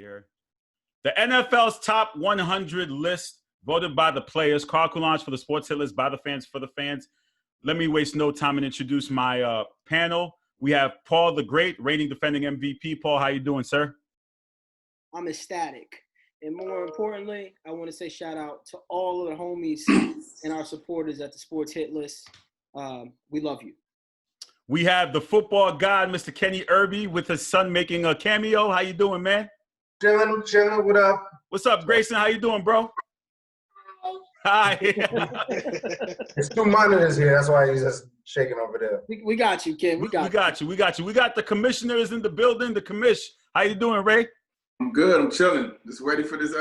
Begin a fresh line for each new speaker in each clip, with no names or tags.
here. The NFL's top 100 list voted by the players. Carl Coulage for the sports hit list, by the fans, for the fans. Let me waste no time and introduce my panel. We have Paul the Great, reigning defending MVP. Paul, how you doing, sir?
I'm ecstatic. And more importantly, I want to say shout out to all of the homies and our supporters at the Sports Hit List. We love you.
We have the football god, Mr. Kenny Irby, with his son making a cameo. How you doing, man?
Chilling. What up?
What's up, Grayson? How you doing, bro? Hi.
It's two monitors here. That's why he's just shaking over there.
We got you, Ken. We got
you. We got the commissioners in the building. The commish. How you doing, Ray?
I'm good. I'm chilling. Just ready for this.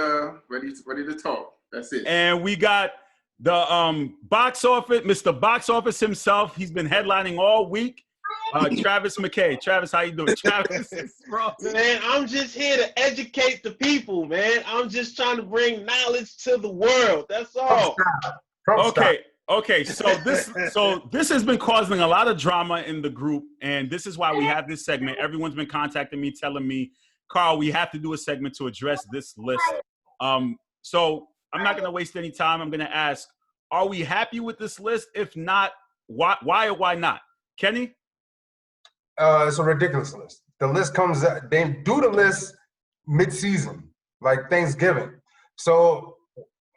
Ready to talk. That's it.
And we got the box office, Mr. Box Office himself. He's been headlining all week. Travis McKay. Travis, how you doing? Travis, bro.
Man, I'm just here to educate the people, man. I'm just trying to bring knowledge to the world. That's all.
Okay. So this has been causing a lot of drama in the group, and this is why we have this segment. Everyone's been contacting me, telling me, Carl, we have to do a segment to address this list. So I'm not going to waste any time. I'm going to ask, are we happy with this list? If not, why or why not? Kenny?
It's a ridiculous list. The list comes – they do the list mid-season, like Thanksgiving. So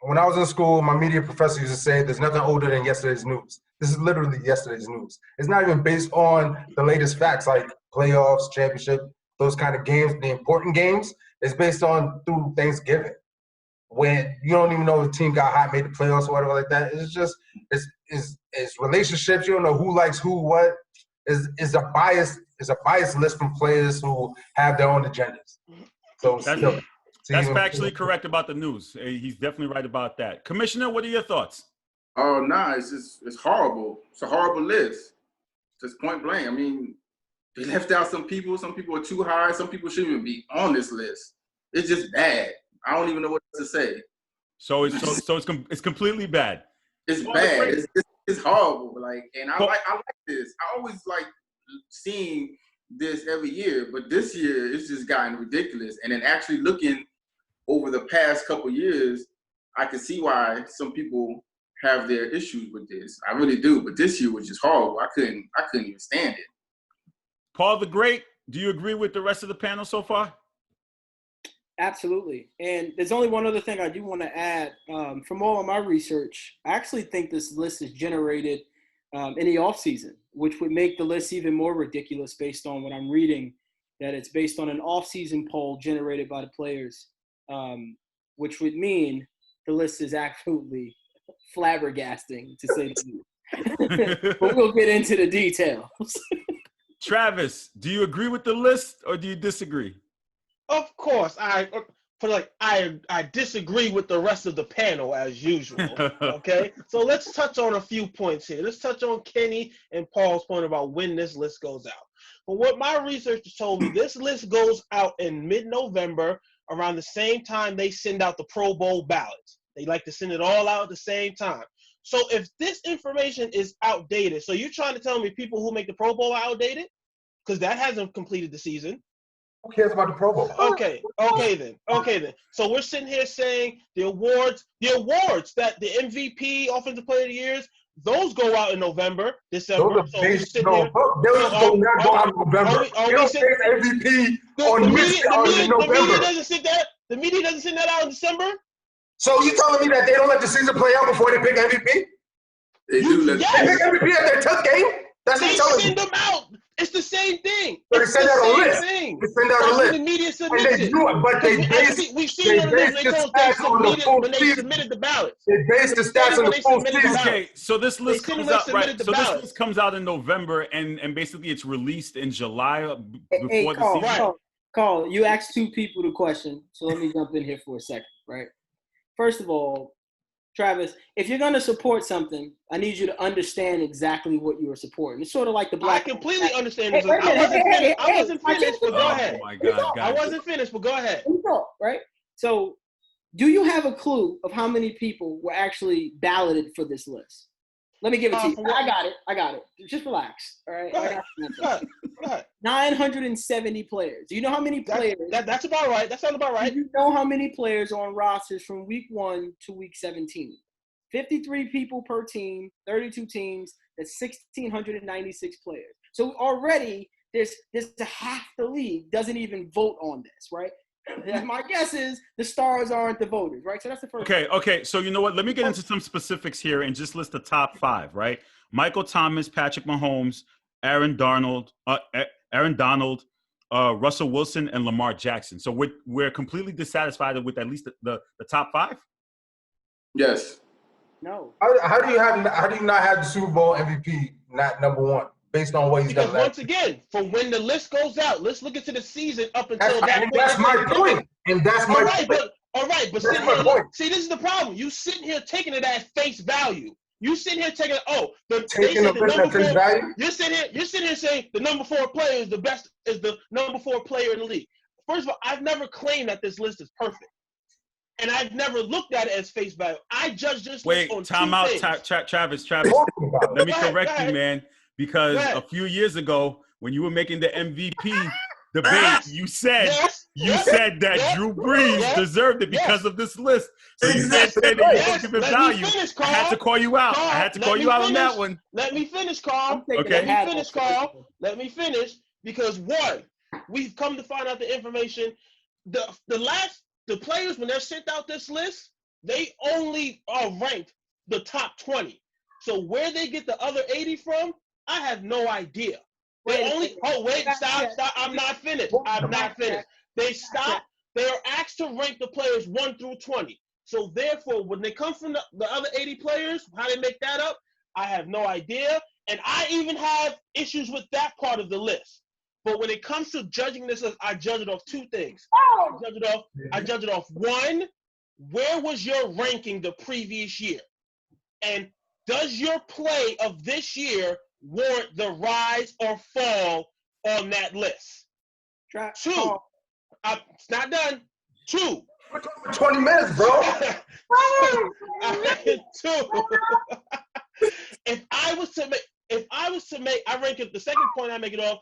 when I was in school, my media professor used to say there's nothing older than yesterday's news. This is literally yesterday's news. It's not even based on the latest facts like playoffs, championship, those kind of games, the important games. It's based on through Thanksgiving when you don't even know if the team got hot, made the playoffs or whatever like that. It's just it's relationships. You don't know who likes who, what. Is a biased list from players who have their own agendas. So
that's factually correct about the news. He's definitely right about that. Commissioner, what are your thoughts?
Oh, it's horrible. It's a horrible list. Just point blank. I mean, they left out some people. Some people are too high. Some people shouldn't even be on this list. It's just bad. I don't even know what to say.
So it's completely bad.
It's bad. It's horrible. And I like this. I always like seeing this every year, but this year it's just gotten ridiculous. And then actually looking over the past couple years, I can see why some people have their issues with this. I really do. But this year was just horrible. I couldn't even stand it.
Paul the Great, do you agree with the rest of the panel so far?
Absolutely. And there's only one other thing I do want to add. From all of my research, I actually think this list is generated in the offseason, which would make the list even more ridiculous based on what I'm reading, that it's based on an offseason poll generated by the players, which would mean the list is absolutely flabbergasting, to say the least. But we'll get into the details.
Travis, do you agree with the list or do you disagree?
Of course, I disagree with the rest of the panel as usual. Okay, so let's touch on a few points here. Let's touch on Kenny and Paul's point about when this list goes out. But what my research has told me, this list goes out in mid-November, around the same time they send out the Pro Bowl ballots. They like to send it all out at the same time. So if this information is outdated, so you're trying to tell me people who make the Pro Bowl are outdated? Because that hasn't completed the season.
Who cares about the Pro Bowl?
Okay then. So we're sitting here saying the awards that the MVP, Offensive Player of the Years, those go out in November, December.
Those are based, they'll not go out in November. MVP on November.
The media doesn't send that out in December?
So you telling me that they don't let the season play out before they pick MVP?
They do let
They pick MVP at their 10th game? That's what
they
you're telling me.
send them out. It's the same thing.
So they send out a list.
Thing.
They send out a list.
The media submits
and they do it, but they
submitted the ballots.
They base the stats on the full season.
Okay, so this list comes out this list comes out in November, and basically it's released in July before the season.
Carl, you asked two people the question, so let me jump in here for a second, right? First of all, Travis, if you're going to support something, I need you to understand exactly what you are supporting. It's sort of like the black.
I completely understand this. I wasn't finished, but go ahead.
Oh my God,
I wasn't finished, but go ahead.
Right? So, do you have a clue of how many people were actually balloted for this list? Let me give it to you.
For what?
I got it. Just relax. All right.
Go
I
ahead.
got you.
Go ahead.
970 players. Do you know how many players?
That's about right. That sounds about right.
Do you know how many players are on rosters from week 1 to week 17? 53 people per team, 32 teams. That's 1,696 players. So already there's half the league doesn't even vote on this, right? My guess is the stars aren't the voters, right? So that's the first.
Okay. So you know what? Let me get into some specifics here and just list the top 5, right? Michael Thomas, Patrick Mahomes, Aaron Donald, Russell Wilson, and Lamar Jackson. So we're completely dissatisfied with at least the top 5.
Yes.
No.
How do you not have the Super Bowl MVP not number 1 based on what he's done?
Because once again, for when the list goes out, let's look into the season up until
that's my point. And that's my point.
All right, but sitting here, see, this is the problem. You sitting here taking it at face value. You sitting here taking the number 4. You're sitting here saying the number 4 player is the number 4 player in the league. First of all, I've never claimed that this list is perfect. And I've never looked at it as face value. I judge this list on
time
two
out,
things.
Travis. Let me correct you, man. Because a few years ago, when you were making the MVP debate, you said that Drew Brees deserved it because of this list. So you said that you don't give it value. I had to call you out. I had to call you out on that one.
Let me finish, Carl.
Okay.
Let me finish because one, we've come to find out the information. The players, when they're sent out this list, they only are ranked the top 20. So where they get the other 80 from, I have no idea. Stop. I'm not finished. They are asked to rank the players 1 through 20. So therefore, when they come from the other 80 players, how they make that up, I have no idea. And I even have issues with that part of the list. But when it comes to judging this, I judge it off 2 things. I judge it off 1, where was your ranking the previous year? And does your play of this year warrant the rise or fall on that list? 2, it's not done. 2.
We're talking for 20 minutes, bro.
2. If I was to make, I rank it. The second point I make it off.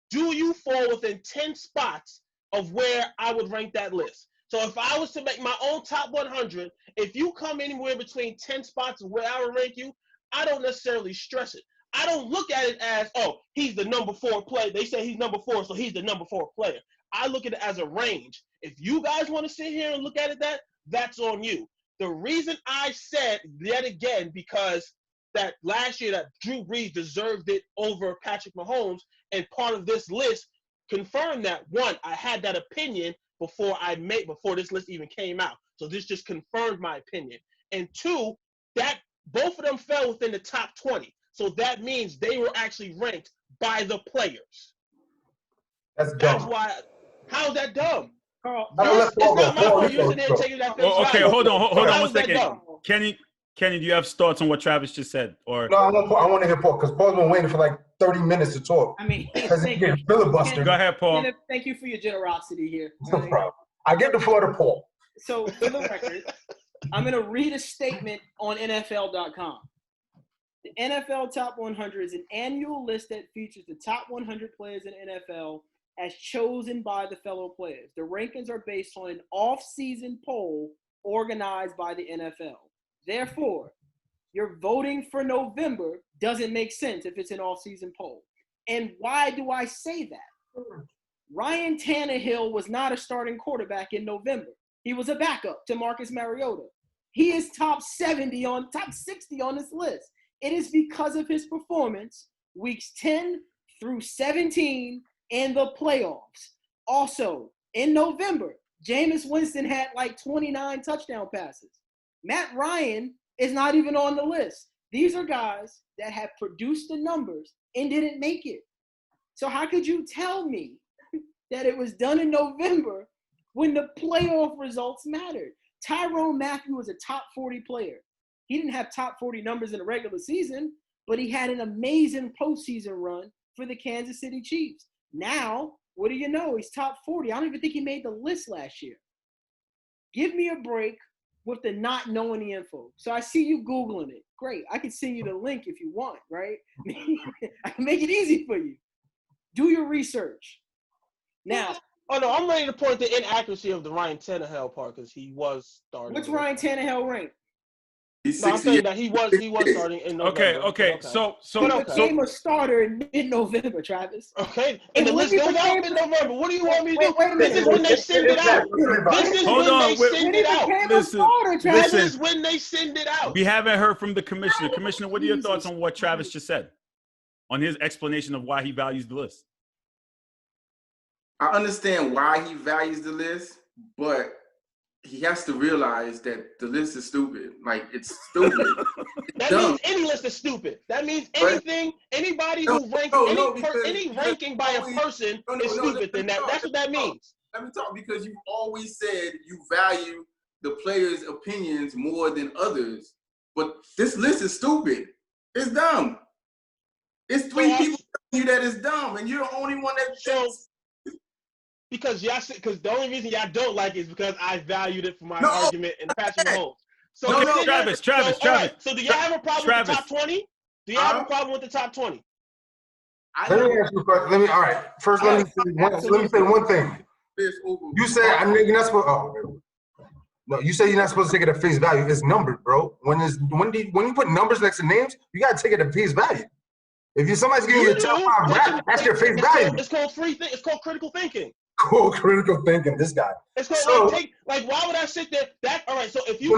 Do you fall within 10 spots of where I would rank that list? So if I was to make my own top 100, if you come anywhere between 10 spots of where I would rank you, I don't necessarily stress it. I don't look at it as, he's the number 4 player. They say he's number 4, so he's the number 4 player. I look at it as a range. If you guys want to sit here and look at it that's on you. The reason I said, yet again, because that last year that Drew Brees deserved it over Patrick Mahomes, and part of this list confirmed that. 1, I had that opinion before this list even came out. So this just confirmed my opinion. And 2, that both of them fell within the top 20. So that means they were actually ranked by the players.
That's dumb.
That's why. How's that dumb?
Carl,
it's not my fault. You're sitting there taking that face value.
Okay, hold on 1 second. Kenny, do you have thoughts on what Travis just said? Or
no, I want to hear Paul because Paul's been waiting for like 30 minutes to talk.
I mean,
because he gets filibustered.
Go ahead, Paul.
Thank you for your generosity here.
No problem. I give the floor to Paul.
So, for the record, I'm going to read a statement on NFL.com. The NFL Top 100 is an annual list that features the top 100 players in NFL as chosen by the fellow players. The rankings are based on an off-season poll organized by the NFL. Therefore, your voting for November doesn't make sense if it's an off-season poll. And why do I say that? Ryan Tannehill was not a starting quarterback in November. He was a backup to Marcus Mariota. He is top 60 on this list. It is because of his performance weeks 10 through 17 in the playoffs. Also, in November, Jameis Winston had like 29 touchdown passes. Matt Ryan is not even on the list. These are guys that have produced the numbers and didn't make it. So how could you tell me that it was done in November when the playoff results mattered? Tyrone Matthew was a top 40 player. He didn't have top 40 numbers in the regular season, but he had an amazing postseason run for the Kansas City Chiefs. Now, what do you know? He's top 40. I don't even think he made the list last year. Give me a break. with the not knowing the info. So I see you Googling it. Great. I can send you the link if you want, right? I can make it easy for you. Do your research. Now.
Oh, no, I'm ready to point the inaccuracy of the Ryan Tannehill part because he was starting.
What's Ryan Tannehill ranked?
He's
No, I'm saying that he was starting in November.
Okay. So
became a starter in mid-November, Travis.
Okay, and the list goes out in November. What do you want me to do?
Wait a minute.
This is when they send it out. This is when they send it out. This is when they send it out.
We haven't heard from the commissioner. Commissioner, what are your thoughts on what Travis just said? On his explanation of why he values the list?
I understand why he values the list, but he has to realize that the list is stupid. Like, it's stupid.
That means any list is stupid. That means anything, anybody who ranks any ranking by a person is stupid. Then that's what that means.
Let me talk, because you've always said you value the players' opinions more than others. But this list is stupid. It's dumb. It's three people telling you that it's dumb, and you're the only one that thinks.
Because the only reason y'all don't like it is because I valued it for my argument in Patrick Mahomes. So
Travis.
Right. So do y'all have a problem with the top 20? Do y'all have a problem with the top 20?
Let me ask you a question. All right. First, let me say one thing. You said you're not supposed. No, you say you're not supposed to take it at face value. It's numbered, bro. When you put numbers next to names, you gotta take it at face value. If somebody's giving you a top 5 rap, that's your face value.
It's called It's called critical thinking.
Cool, critical thinking. This guy.
It's called why would I sit there? All right. So if you.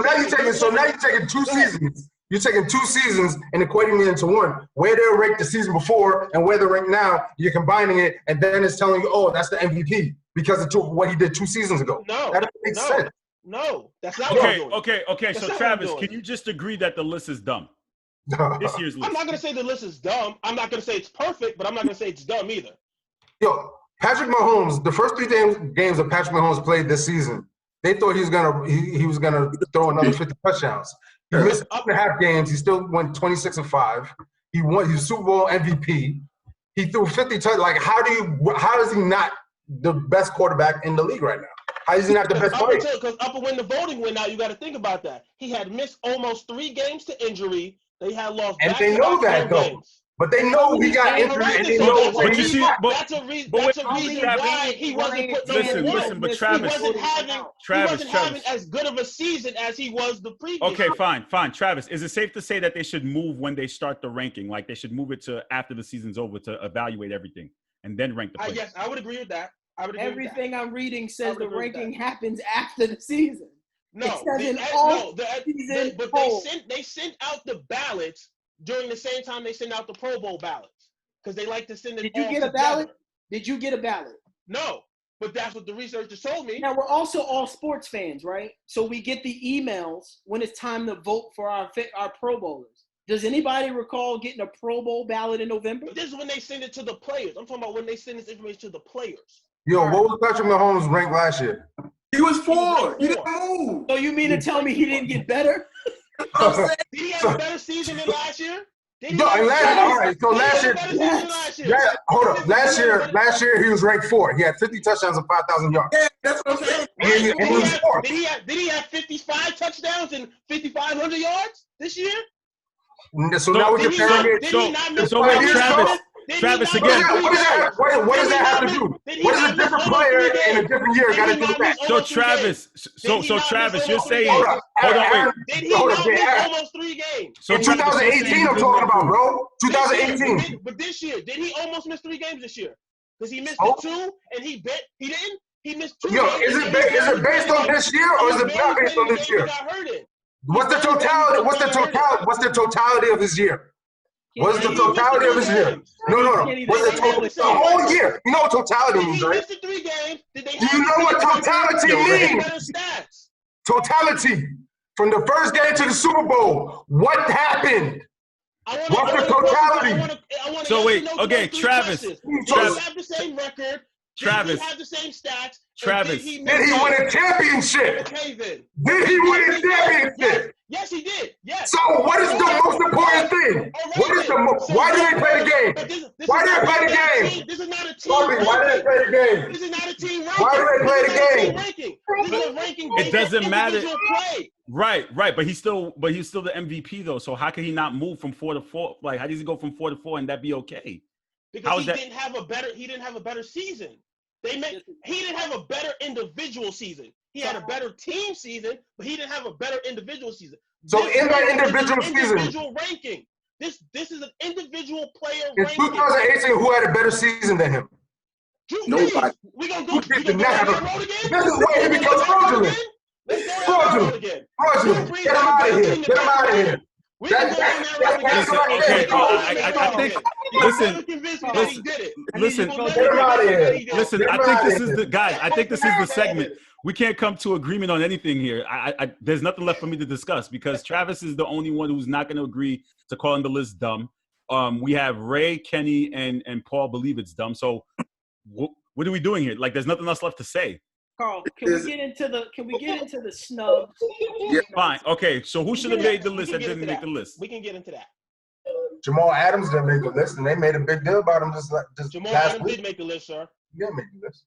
So now you're taking 2 seasons. You're taking 2 seasons and equating it into one. Where they're ranked the season before and where they're ranked now, you're combining it, and then it's telling you, oh, that's the MVP because of what he did 2 seasons ago.
No,
that doesn't make sense.
No, that's not what I'm doing.
Okay. So Travis, can you just agree that the list is dumb? This year's list.
I'm not gonna say the list is dumb. I'm not gonna say it's perfect, but I'm not gonna say it's dumb either.
Yo, Patrick Mahomes, the first 3 games that Patrick Mahomes played this season, they thought he was gonna throw another 50 touchdowns. He missed 2.5 games. He still went 26-5. He won. He was Super Bowl MVP. He threw 50 touchdowns. Like, how is he not the best quarterback in the league right now? How is he not the best player?
Because up when the voting went out, you got to think about that. He had missed almost 3 games to injury. They had lost.
And they know that though.
Games.
But they know he got injured, and they know
what you see.
That's a reason why he wasn't put number one.
Listen, but Travis,
he wasn't having as good of a season as he was the previous.
Okay, fine. Travis, is it safe to say that they should move when they start the ranking? Like they should move it to after the season's over to evaluate everything and then rank the players?
Yes, I would agree with that.
Everything I'm reading says the ranking happens after the season.
But they sent out the ballots during the same time they send out the Pro Bowl ballots because they like to send it.
Did you get a ballot? Did you get a ballot?
No, but that's what the researchers told me.
Now we're also all sports fans, right? So we get the emails when it's time to vote for our Pro Bowlers. Does anybody recall getting a Pro Bowl ballot in November?
But this is when they send it to the players. I'm talking about when they send this information to the players.
Yo, what was Patrick Mahomes ranked last year?
He was 4. He didn't move.
So you mean to tell me he didn't get better?
Did he have a better season than last year?
All right. So last year, hold up. Last year he was ranked 4. He had 50 touchdowns and 5,000 yards.
Yeah, that's what I'm saying.
Did he have 55 touchdowns and 5,500 yards this year?
So now we're comparing it.
Travis, again.
What does that have to do? What does a different player in a different year got to do with that?
So Travis, you're saying, hold on, wait.
Did he not miss almost 3 games?
So 2018 I'm talking about, bro. 2018.
But this year, did he almost miss 3 games this year? Because he missed 2 and he didn't? He missed 2
Yo,
games.
is it based on this year or is it not based on this year? What's the totality? What's the totality of his year? What is the totality of his year? No. What's the whole year? You know what totality means, right?
He missed 3 games.
Do you know what totality means? Totality. From the first game to the Super Bowl, what happened? What's the totality?
So wait, okay, Travis.
Did he have the same record?
Travis.
Did he have the same stats?
Travis.
Did he win a championship?
Okay, then.
Did he win a championship?
Yes, he did. Yes.
So what is the most important thing? What is the why do they play the game? Why do they play the game?
This is not a team
Bobby, why do they play the game?
This is not a team ranking.
Why do they play the game?
This is a ranking
It doesn't matter.
Play.
Right, but he's still the MVP though. So how can he not move from 4 to 4? Like, how does he go from 4 to 4 and that be okay?
Because he didn't have a better season. He didn't have a better individual season. He had a better team season, but he didn't have a better individual season.
So in that individual season,
individual ranking. This is an individual player
in
ranking.
2018, who had a better season than him?
Nobody.
We gonna go down
This
that road again?
is where he becomes fraudulent.
Let's go down that road again.
Fraudulent. Get him out of here. Get him out of here.
We can go down that road again.
I think. Listen. I think this is the guys. I think this is the segment. We can't come to agreement on anything here. There's nothing left for me to discuss because Travis is the only one who's not going to agree to calling the list dumb. We have Ray, Kenny, and Paul believe it's dumb. So what are we doing here? Like, there's nothing else left to say.
Carl, can we get into the snubs?
Yeah.
Fine. Okay. So who should have made the list that didn't make the list?
We can get into that.
Jamal Adams didn't make the list, and they made a big deal about him just
Jamal
last
Adams
week.
did make the list, sir.
He didn't make the list.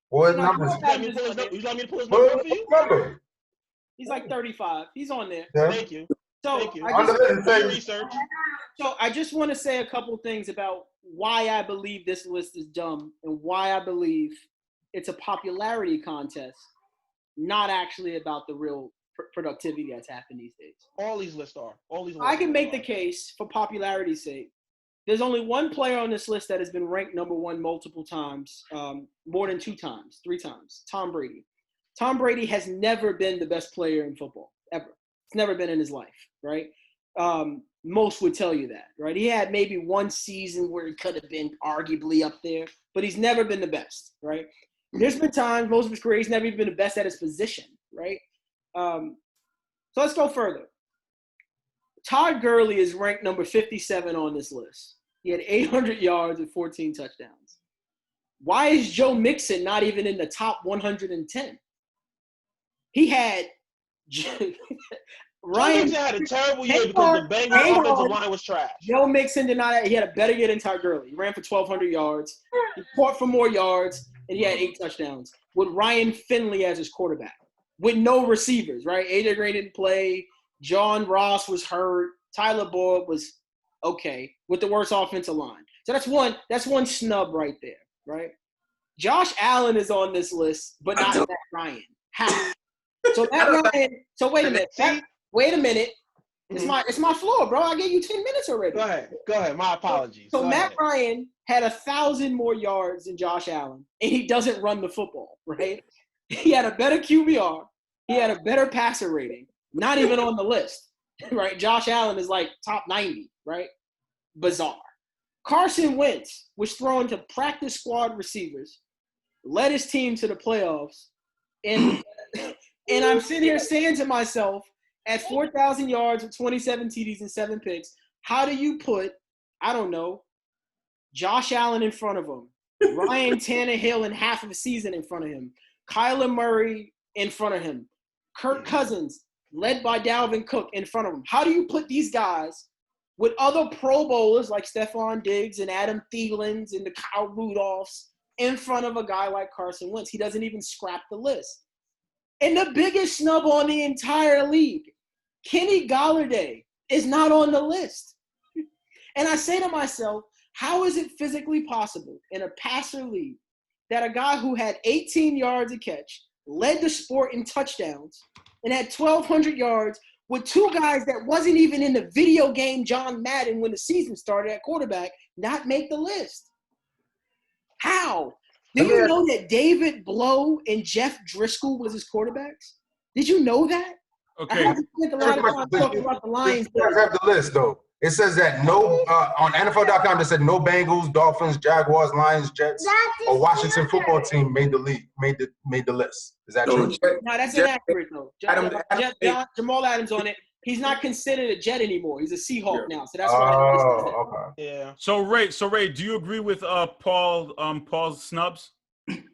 What his numbers?
You want me to pull his
What
number
was
for you?
his number?
He's like 35. He's on there.
Yeah.
Thank you.
So
Thank you.
On the list, say-
Research.
So I just want to say a couple things about why I believe this list is dumb and why I believe it's a popularity contest, not actually about the real productivity that's happened these days.
All these lists are.
I can make the case for popularity's sake. There's only one player on this list that has been ranked number one multiple times, more than 2 times, 3 times, Tom Brady. Tom Brady has never been the best player in football, ever. It's never been in his life, right? Most would tell you that, right? He had maybe one season where he could have been arguably up there, but he's never been the best, right? There's been times, most of his career, he's never even been the best at his position, right? So let's go further. Todd Gurley is ranked number 57 on this list. He had 800 yards and 14 touchdowns. Why is Joe Mixon not even in the top 110? He had
Ryan had a terrible year because the Bengals offensive line was trash.
Joe Mixon did not. He had a better year than Todd Gurley. He ran for 1,200 yards. He caught for more yards, and he had 8 touchdowns with Ryan Finley as his quarterback, with no receivers. Right? AJ Green didn't play. John Ross was hurt. Tyler Boyd was okay with the worst offensive line. So that's one snub right there. Right? Josh Allen is on this list, but not Matt Ryan. How? So Matt Ryan. So wait a minute. Wait a minute. It's my floor, bro. I gave you 10 minutes already.
Go ahead. My apologies.
So Matt Ryan had 1,000 more yards than Josh Allen, and he doesn't run the football, right? He had a better QBR. He had a better passer rating. Not even on the list, right? Josh Allen is like top 90, right? Bizarre. Carson Wentz was thrown to practice squad receivers, led his team to the playoffs, and I'm sitting here saying to myself, at 4,000 yards with 27 TDs and 7 picks, how do you put, I don't know, Josh Allen in front of him, Ryan Tannehill in half of a season in front of him, Kyler Murray in front of him, Kirk Cousins, led by Dalvin Cook, in front of him? How do you put these guys with other Pro Bowlers like Stephon Diggs and Adam Thielen's and the Kyle Rudolphs in front of a guy like Carson Wentz? He doesn't even scrap the list. And the biggest snub on the entire league, Kenny Golladay, is not on the list. And I say to myself, how is it physically possible in a passer league that a guy who had 18 yards a catch, led the sport in touchdowns, and had 1,200 yards with 2 guys that wasn't even in the video game John Madden when the season started at quarterback, not make the list? How? Do you know that David Blow and Jeff Driscoll was his quarterbacks? Did you know that?
Okay.
I haven't spent a lot of time talking about the Lions.
You guys have the list, though. It says that no on NFL.com. They said no Bengals, Dolphins, Jaguars, Lions, Jets, or Washington football team made the league, made the list. Is that true?
No, that's inaccurate though. Jamal Adams on it. He's not considered a Jet anymore. He's a Seahawk now, so that's why.
Okay.
Yeah.
So Ray, do you agree with Paul's snubs?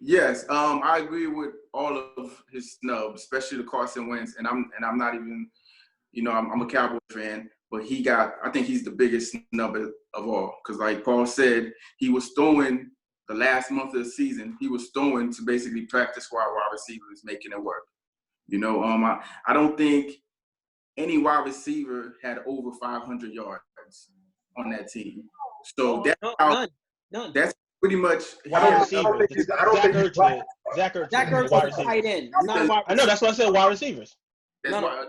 Yes, I agree with all of his snubs, especially the Carson Wentz, and I'm not even You know, I'm a Cowboys fan, but I think he's the biggest snub of all. Because like Paul said, he was throwing the last month of the season, he was throwing to basically practice squad wide receivers, making it work. You know, I don't think any wide receiver had over 500 yards on that team. So
None.
that's pretty much
Wide receiver.
I don't think he's right.
Zach Ertz.
Zach Ertz
Wide
is a
receiver.
tight end. Not a wide
I know. That's what I said. Wide receivers.
That's why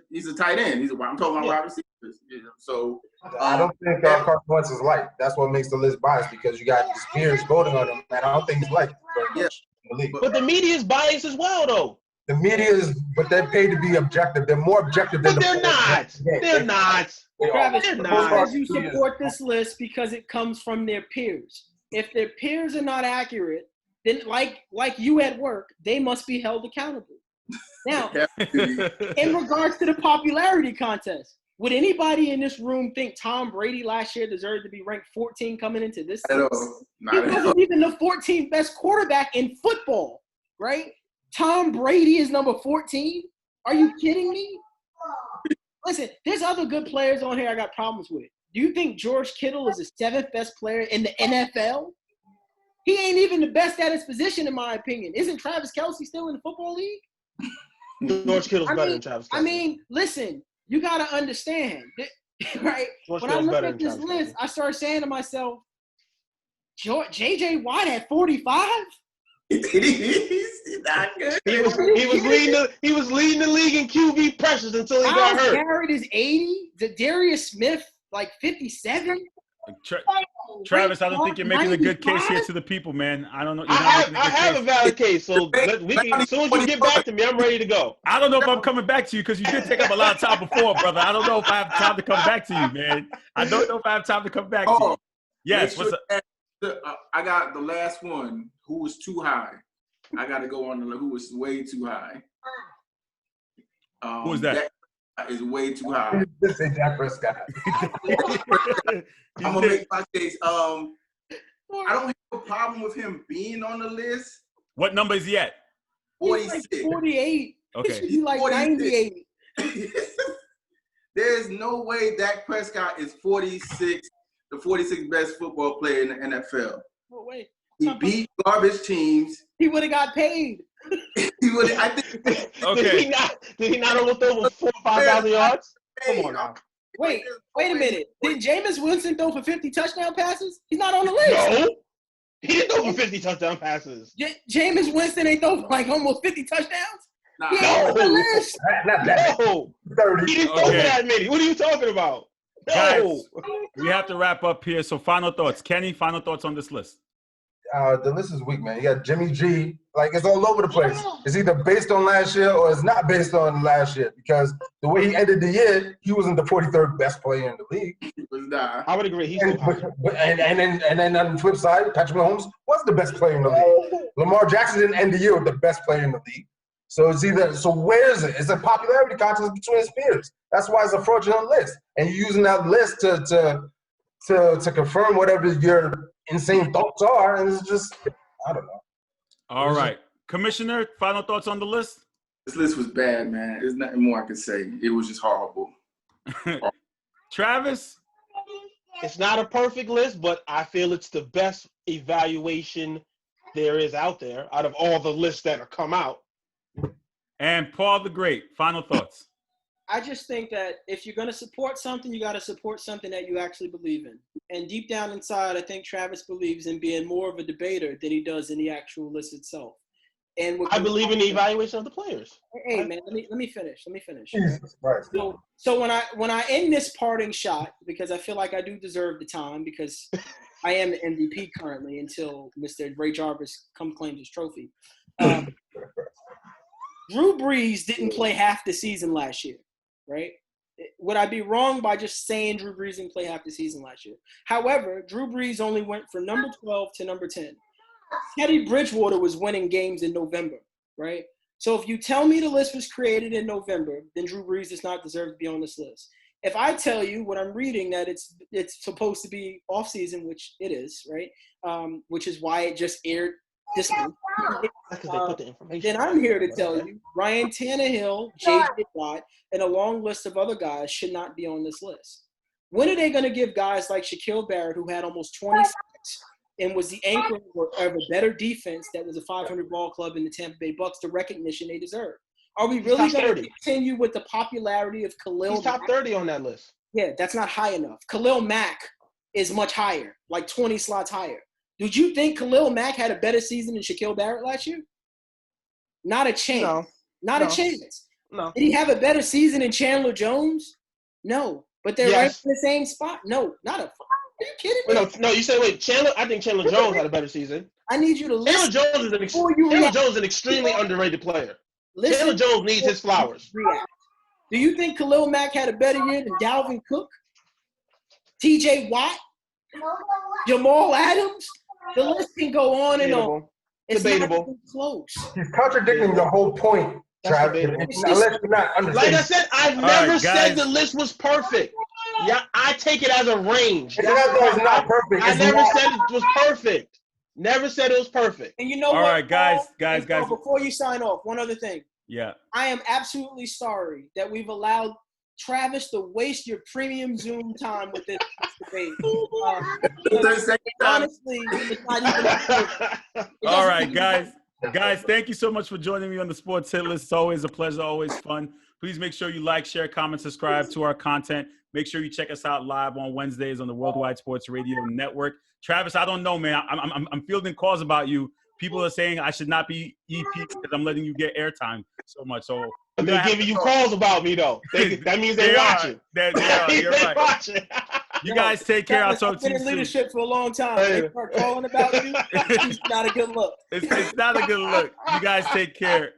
he's a tight end. I'm talking about wide receivers. You know? So
I don't think Carson Wentz is liked. That's what makes the list biased because you got his peers voting on him, and I don't think he's liked very much in the league.
But the media is biased as well, though.
The media is, but they're paid to be objective. They're more objective than
But they're not. They're not.
Travis,
They're not.
you support this list because it comes from their peers. If their peers are not accurate, then like you at work, they must be held accountable. Now, in regards to the popularity contest, would anybody in this room think Tom Brady last year deserved to be ranked 14 coming into this season? He wasn't even the 14th best quarterback in football, right? Tom Brady is number 14? Are you kidding me? Listen, there's other good players on here I got problems with. Do you think George Kittle is the 7th best player in the NFL? He ain't even the best at his position, in my opinion. Isn't Travis Kelce still in the football league?
George Kittle's better than Travis Kelce.
I mean, listen, you got to understand, right? When I look at this list, I start saying to myself, J.J. Watt at 45?
He's not good.
He was leading the league in QB pressures until he got hurt.
Garrett is 80. Darius Smith like 57.
Travis, I don't think you're making a good case here to the people, man. I don't know.
I have a valid case, so as soon as you get back to me, I'm ready to go.
I don't know if I'm coming back to you because you did take up a lot of time before, brother. I don't know if I have time to come back to you, man. I don't know if I have time to come back to you. Yes, what's up?
I got the last one. Who was too high? I got to go on the who was way too high.
Who is that?
That is way too high.
This is Dak Prescott.
I'm gonna make my case. I don't have a problem with him being on the list.
What number is he at?
46. Like 48.
Okay.
He's like 98.
There's no way Dak Prescott is 46, the 46th best football player in the NFL.
Oh, wait.
He beat garbage teams.
He would have got paid.
He would. I think.
Okay. Did he not almost throw for 4,000 or 5,000 yards? Come on now.
Wait a minute. Did Jameis Winston throw for 50 touchdown passes? He's not on the list.
No. He didn't throw for 50 touchdown passes.
Jameis Winston ain't throw for like almost 50 touchdowns?
Nah.
He ain't on the list.
Not that.
No.
30.
He didn't throw for that many. What are you talking about? No.
Guys, we have to wrap up here. So final thoughts. Kenny, final thoughts on this list.
The list is weak, man. You got Jimmy G. Like, it's all over the place. It's either based on last year or it's not based on last year because the way he ended the year, he wasn't the 43rd best player in the league.
He was not.
I would agree. He's
And then on the flip side, Patrick Mahomes was the best player in the league. Lamar Jackson didn't end the year with the best player in the league. So it's either – so where is it? It's a popularity contest between his peers. That's why it's a fraudulent list. And you're using that list to confirm whatever your insane thoughts are, and it's just I don't know.
All right. Commissioner, final thoughts on the list?
This list was bad, man. There's nothing more I can say. It was just horrible.
Travis?
It's not a perfect list, but I feel it's the best evaluation there is out there out of all the lists that have come out.
And Paul the Great, final thoughts.
I just think that if you're going to support something, you got to support something that you actually believe in. And deep down inside, I think Travis believes in being more of a debater than he does in the actual list itself. And
I believe in the evaluation of the players.
Hey, man, let me finish.
Jesus Christ.
So when I end this parting shot, because I feel like I do deserve the time because I am the MVP currently until Mr. Ray Jarvis claims his trophy. Drew Brees didn't play half the season last year. Right? Would I be wrong by just saying Drew Brees didn't play half the season last year? However, Drew Brees only went from number 12 to number 10. Teddy Bridgewater was winning games in November, right? So if you tell me the list was created in November, then Drew Brees does not deserve to be on this list. If I tell you what I'm reading that it's supposed to be off season, which it is, right? Which is why it just aired this month,
That's because they put the information.
then I'm here to tell you, Ryan Tannehill, J.J. Watt, and a long list of other guys should not be on this list. When are they going to give guys like Shaquille Barrett, who had almost 20 sacks and was the anchor of a better defense that was a 500 ball club in the Tampa Bay Bucks, the recognition they deserve? Are we really going to continue with the popularity of Khalil
He's top
Mack?
30 on that list.
Yeah, that's not high enough. Khalil Mack is much higher, like 20 slots higher. Did you think Khalil Mack had a better season than Shaquille Barrett last year? Not a chance. Not a chance.
No.
Did he have a better season than Chandler Jones? No. But they're right in the same spot? No, not a – are you kidding me?
No, you said, wait, Chandler – I think Chandler Jones had a better season.
I need you to listen.
Chandler Jones is an extremely underrated player. Chandler Jones needs his flowers.
Do you think Khalil Mack had a better year than Dalvin Cook, T.J. Watt, Jamal Adams? The list can go on and on. It's
debatable.
Not even close.
He's contradicting the whole point, Travis. Unless you're not understanding.
Like I said, I've never said the list was perfect. Yeah, I take it as a range.
It's not perfect.
I never said it was perfect. Never said it was perfect.
And you know what?
All right, guys.
Before you sign off, one other thing.
Yeah.
I am absolutely sorry that we've allowed Travis to waste your premium Zoom time with this debate. Honestly, it's not even.
All right, guys. Guys, thank you so much for joining me on the Sports Hit List. It's always a pleasure, always fun. Please make sure you like, share, comment, subscribe to our content. Make sure you check us out live on Wednesdays on the Worldwide Sports Radio Network. Travis, I don't know, man. I'm fielding calls about you. People are saying I should not be EP because I'm letting you get airtime so much. So
they're giving you calls about me, though. That means they're watching.
They are. You're right.
Watching.
You guys take care. I'll talk to you
soon. I've been in leadership for a long time.
Hey.
They start calling about you. It's not a good look.
It's not a good look. You guys take care.